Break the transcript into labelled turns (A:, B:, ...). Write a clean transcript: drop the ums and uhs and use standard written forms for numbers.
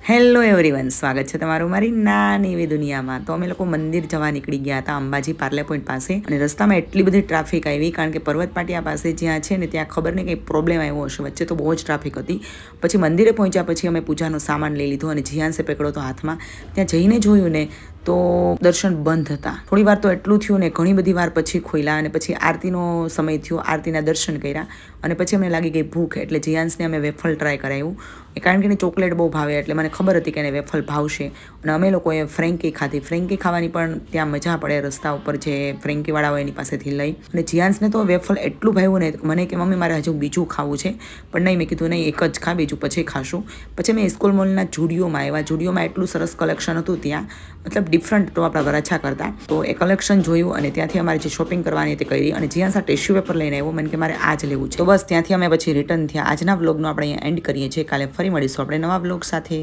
A: Hello everyone, સ્વાગત છે તમારું મારી નાની એવી દુનિયામાં. તો અમે લોકો મંદિર જવા નીકળી ગયા હતા અંબાજી પાર્લે પોઈન્ટ પાસે, અને રસ્તામાં એટલી બધી ટ્રાફિક આવી કારણ કે પર્વત પાટિયા પાસે જ્યાં છે ને ત્યાં ખબર નહીં કંઈ પ્રોબ્લેમ આવ્યો હશે, વચ્ચે તો બહુ જ ટ્રાફિક હતી. પછી મંદિરે પહોંચ્યા પછી અમે પૂજાનો સામાન લઈ લીધો અને જીયાંશે પકડ્યો તો હાથમાં. ત્યાં જઈને જોયું ને તો દર્શન બંધ હતા. થોડી વાર તો એટલું થયું ને ઘણી બધી વાર પછી ખોલ્યા, અને પછી આરતીનો સમય થયો, આરતીના દર્શન કર્યા અને પછી અમને લાગી ગઈ ભૂખ, એટલે જીયાંશને અમે વેફલ ટ્રાય કરાવ્યું. કારણ કે એને ચોકલેટ બહુ ભાવે એટલે મને ખબર હતી કે એને વેફલ ભાવશે, અને અમે લોકોએ ફ્રેન્કી ખાધી. ફ્રેન્કી ખાવાની પણ ત્યાં મજા પડે, રસ્તા ઉપર જે ફ્રેન્કીવાળા હોય એની પાસેથી લઈ. અને જીયાંશને તો વેફલ એટલું ભાવ્યું ને મને કે મમ્મી મારે હજુ બીજું ખાવું છે, પણ નહીં, મેં કીધું નહીં, એક જ ખા, બીજું પછી ખાશું. પછી મેં ઇસ્કોલ મોલના જુડિયોમાં આવ્યા. જુડિયોમાં એટલું સરસ કલેક્શન હતું ત્યાં, મતલબ ડિફરન્ટ તો આપણા વરાછા કરતાં. તો એ કલેક્શન જોયું અને ત્યાંથી અમારે જે શોપિંગ કરવાની તે કરી, અને જીયાંશ ટિશ્યુ પેપર લઈને આવ્યો. મને કે મારે આ જ લેવું છે. તો બસ ત્યાંથી અમે પછી રિટર્ન થયા. આજના વ્લોગનો આપણે અહીંયા એન્ડ કરીએ છીએ. કાલે ફરી મળીશું આપણે નવા વ્લોગ સાથે.